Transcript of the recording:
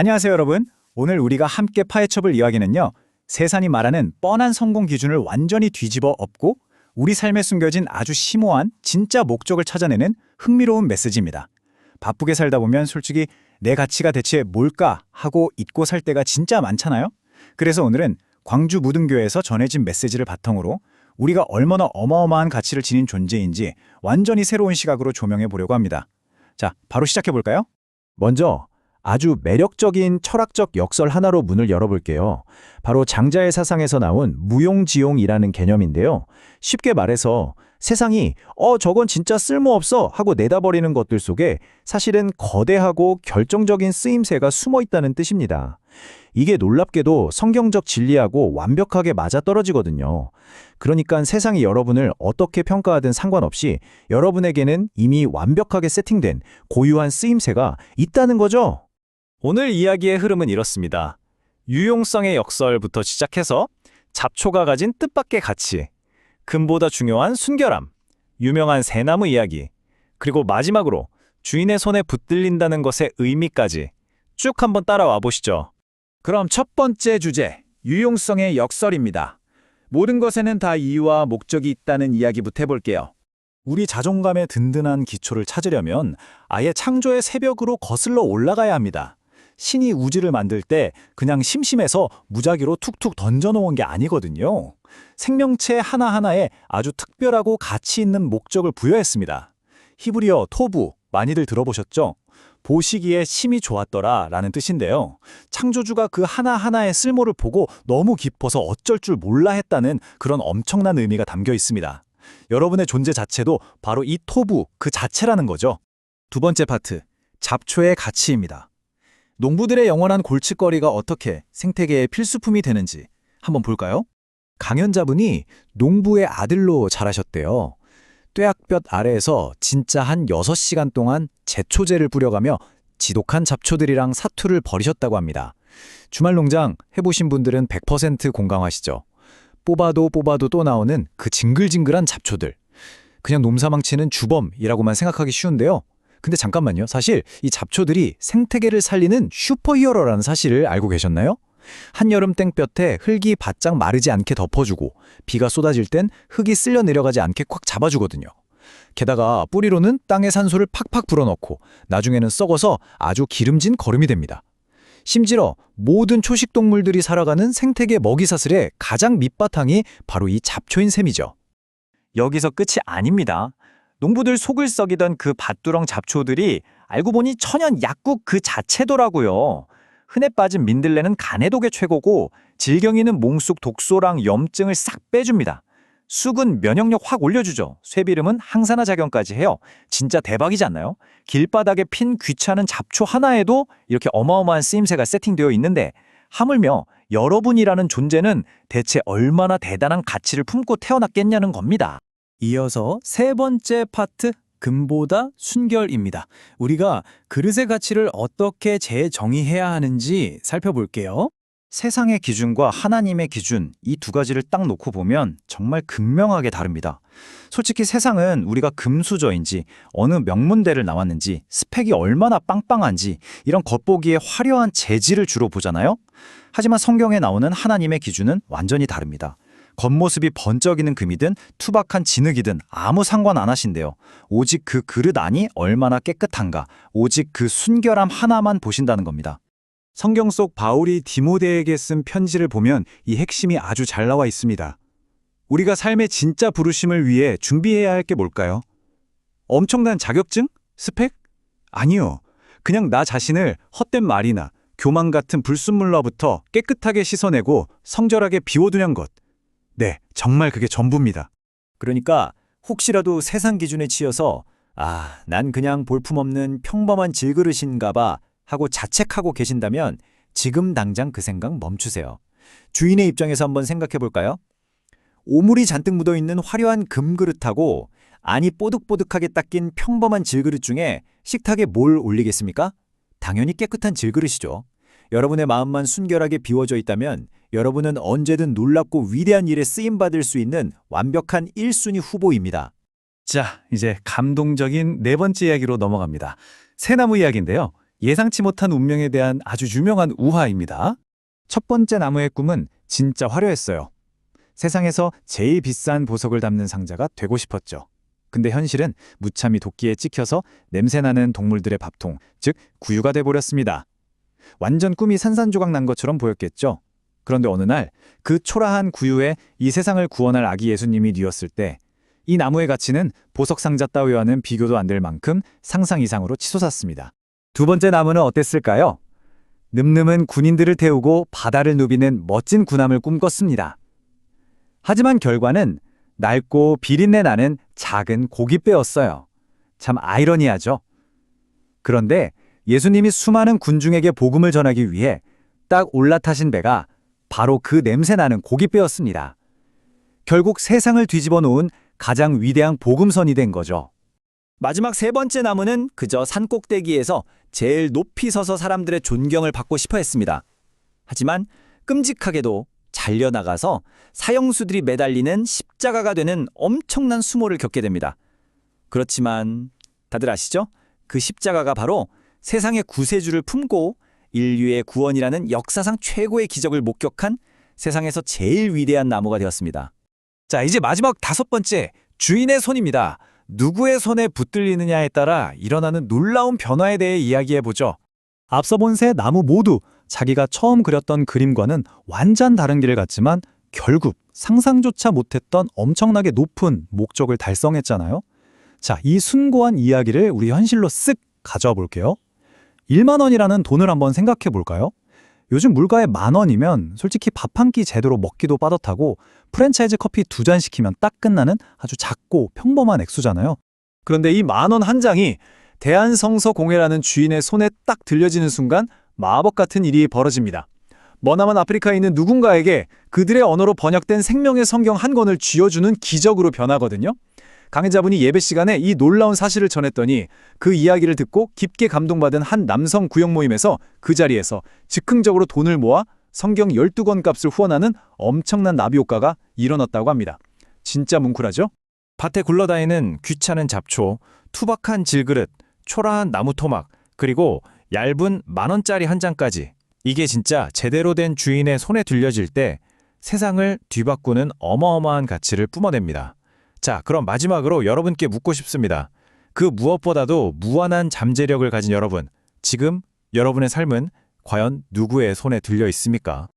안녕하세요, 여러분. 오늘 우리가 함께 파헤쳐볼 이야기는요. 세상이 말하는 뻔한 성공 기준을 완전히 뒤집어 엎고 우리 삶에 숨겨진 아주 심오한 진짜 목적을 찾아내는 흥미로운 메시지입니다. 바쁘게 살다 보면 솔직히 내 가치가 대체 뭘까 하고 잊고 살 때가 진짜 많잖아요. 그래서 오늘은 광주 무등교에서 전해진 메시지를 바탕으로 우리가 얼마나 어마어마한 가치를 지닌 존재인지 완전히 새로운 시각으로 조명해 보려고 합니다. 자, 바로 시작해 볼까요? 먼저 아주 매력적인 철학적 역설 하나로 문을 열어볼게요. 바로 장자의 사상에서 나온 무용지용이라는 개념인데요. 쉽게 말해서 세상이 저건 진짜 쓸모없어 하고 내다버리는 것들 속에 사실은 거대하고 결정적인 쓰임새가 숨어 있다는 뜻입니다. 이게 놀랍게도 성경적 진리하고 완벽하게 맞아떨어지거든요. 그러니까 세상이 여러분을 어떻게 평가하든 상관없이 여러분에게는 이미 완벽하게 세팅된 고유한 쓰임새가 있다는 거죠. 오늘 이야기의 흐름은 이렇습니다. 유용성의 역설부터 시작해서 잡초가 가진 뜻밖의 가치, 금보다 중요한 순결함, 유명한 새나무 이야기, 그리고 마지막으로 주인의 손에 붙들린다는 것의 의미까지 쭉 한번 따라와 보시죠. 그럼 첫 번째 주제, 유용성의 역설입니다. 모든 것에는 다 이유와 목적이 있다는 이야기부터 해볼게요. 우리 자존감의 든든한 기초를 찾으려면 아예 창조의 새벽으로 거슬러 올라가야 합니다. 신이 우주를 만들 때 그냥 심심해서 무작위로 툭툭 던져놓은 게 아니거든요. 생명체 하나하나에 아주 특별하고 가치 있는 목적을 부여했습니다. 히브리어 토부, 많이들 들어보셨죠? 보시기에 심이 좋았더라 라는 뜻인데요. 창조주가 그 하나하나의 쓸모를 보고 너무 깊어서 어쩔 줄 몰라 했다는 그런 엄청난 의미가 담겨 있습니다. 여러분의 존재 자체도 바로 이 토부 그 자체라는 거죠. 두 번째 파트, 잡초의 가치입니다. 농부들의 영원한 골칫거리가 어떻게 생태계의 필수품이 되는지 한번 볼까요? 강연자분이 농부의 아들로 자라셨대요. 뙤약볕 아래에서 진짜 한 6시간 동안 제초제를 뿌려가며 지독한 잡초들이랑 사투를 벌이셨다고 합니다. 주말 농장 해보신 분들은 100% 공감하시죠? 뽑아도 또 나오는 그 징글징글한 잡초들. 그냥 nom사망치는 주범이라고만 생각하기 쉬운데요. 근데 잠깐만요. 사실 이 잡초들이 생태계를 살리는 슈퍼히어로라는 사실을 알고 계셨나요? 한여름 땡볕에 흙이 바짝 마르지 않게 덮어주고 비가 쏟아질 땐 흙이 쓸려 내려가지 않게 꽉 잡아주거든요. 게다가 뿌리로는 땅에 산소를 팍팍 불어넣고 나중에는 썩어서 아주 기름진 거름이 됩니다. 심지어 모든 초식동물들이 살아가는 생태계 먹이사슬의 가장 밑바탕이 바로 이 잡초인 셈이죠. 여기서 끝이 아닙니다. 농부들 속을 썩이던 그 밭두렁 잡초들이 알고 보니 천연 약국 그 자체더라고요. 흔해 빠진 민들레는 간의 독의 최고고 질경이는 몽쑥 독소랑 염증을 싹 빼줍니다. 쑥은 면역력 확 올려주죠. 쇠비름은 항산화 작용까지 해요. 진짜 대박이지 않나요? 길바닥에 핀 귀찮은 잡초 하나에도 이렇게 어마어마한 쓰임새가 세팅되어 있는데 하물며 여러분이라는 존재는 대체 얼마나 대단한 가치를 품고 태어났겠냐는 겁니다. 이어서 세 번째 파트, 금보다 순결입니다. 우리가 그릇의 가치를 어떻게 재정의해야 하는지 살펴볼게요. 세상의 기준과 하나님의 기준, 이 두 가지를 딱 놓고 보면 정말 극명하게 다릅니다. 솔직히 세상은 우리가 금수저인지 어느 명문대를 나왔는지 스펙이 얼마나 빵빵한지 이런 겉보기에 화려한 재질을 주로 보잖아요. 하지만 성경에 나오는 하나님의 기준은 완전히 다릅니다. 겉모습이 번쩍이는 금이든 투박한 진흙이든 아무 상관 안 하신대요. 오직 그 그릇 안이 얼마나 깨끗한가, 오직 그 순결함 하나만 보신다는 겁니다. 성경 속 바울이 디모데에게 쓴 편지를 보면 이 핵심이 아주 잘 나와 있습니다. 우리가 삶의 진짜 부르심을 위해 준비해야 할 게 뭘까요? 엄청난 자격증? 스펙? 아니요. 그냥 나 자신을 헛된 말이나 교만 같은 불순물로부터 깨끗하게 씻어내고 성절하게 비워두는 것. 네, 정말 그게 전부입니다. 그러니까 혹시라도 세상 기준에 치여서 난 그냥 볼품없는 평범한 질그릇인가 봐 하고 자책하고 계신다면 지금 당장 그 생각 멈추세요. 주인의 입장에서 한번 생각해 볼까요? 오물이 잔뜩 묻어있는 화려한 금그릇하고 안이 뽀득뽀득하게 닦인 평범한 질그릇 중에 식탁에 뭘 올리겠습니까? 당연히 깨끗한 질그릇이죠. 여러분의 마음만 순결하게 비워져 있다면 여러분은 언제든 놀랍고 위대한 일에 쓰임받을 수 있는 완벽한 1순위 후보입니다. 자, 이제 감동적인 네 번째 이야기로 넘어갑니다. 새나무 이야기인데요. 예상치 못한 운명에 대한 아주 유명한 우화입니다. 첫 번째 나무의 꿈은 진짜 화려했어요. 세상에서 제일 비싼 보석을 담는 상자가 되고 싶었죠. 근데 현실은 무참히 도끼에 찍혀서 냄새나는 동물들의 밥통, 즉 구유가 돼버렸습니다. 완전 꿈이 산산조각 난 것처럼 보였겠죠. 그런데 어느 날 그 초라한 구유에 이 세상을 구원할 아기 예수님이 뉘었을 때 이 나무의 가치는 보석 상자 따위와는 비교도 안 될 만큼 상상 이상으로 치솟았습니다. 두 번째 나무는 어땠을까요? 늠름은 군인들을 태우고 바다를 누비는 멋진 군함을 꿈꿨습니다. 하지만 결과는 낡고 비린내 나는 작은 고깃배였어요. 참 아이러니하죠? 그런데 예수님이 수많은 군중에게 복음을 전하기 위해 딱 올라타신 배가 바로 그 냄새나는 고깃배였습니다. 결국 세상을 뒤집어 놓은 가장 위대한 복음선이 된 거죠. 마지막 세 번째 나무는 그저 산꼭대기에서 제일 높이 서서 사람들의 존경을 받고 싶어 했습니다. 하지만 끔찍하게도 잘려나가서 사형수들이 매달리는 십자가가 되는 엄청난 수모를 겪게 됩니다. 그렇지만 다들 아시죠? 그 십자가가 바로 세상의 구세주를 품고 인류의 구원이라는 역사상 최고의 기적을 목격한 세상에서 제일 위대한 나무가 되었습니다. 자, 이제 마지막 다섯 번째, 주인의 손입니다. 누구의 손에 붙들리느냐에 따라 일어나는 놀라운 변화에 대해 이야기해보죠. 앞서 본 세 나무 모두 자기가 처음 그렸던 그림과는 완전 다른 길을 갔지만 결국 상상조차 못했던 엄청나게 높은 목적을 달성했잖아요. 자, 이 숭고한 이야기를 우리 현실로 쓱 가져와 볼게요. 1만 원이라는 돈을 한번 생각해 볼까요? 요즘 물가에 10,000원이면 솔직히 밥 한 끼 제대로 먹기도 빠듯하고 프랜차이즈 커피 2잔 시키면 딱 끝나는 아주 작고 평범한 액수잖아요. 그런데 이 10,000원 한 장이 대한성서공회라는 주인의 손에 딱 들려지는 순간 마법 같은 일이 벌어집니다. 머나먼 아프리카에 있는 누군가에게 그들의 언어로 번역된 생명의 성경 한 권을 쥐어주는 기적으로 변하거든요. 강의자분이 예배 시간에 이 놀라운 사실을 전했더니 그 이야기를 듣고 깊게 감동받은 한 남성 구역 모임에서 그 자리에서 즉흥적으로 돈을 모아 성경 12권 값을 후원하는 엄청난 나비 효과가 일어났다고 합니다. 진짜 뭉클하죠? 밭에 굴러다니는 귀찮은 잡초, 투박한 질그릇, 초라한 나무 토막, 그리고 얇은 10,000원짜리 한 장까지. 이게 진짜 제대로 된 주인의 손에 들려질 때 세상을 뒤바꾸는 어마어마한 가치를 뿜어냅니다. 자, 그럼 마지막으로 여러분께 묻고 싶습니다. 그 무엇보다도 무한한 잠재력을 가진 여러분, 지금 여러분의 삶은 과연 누구의 손에 들려 있습니까?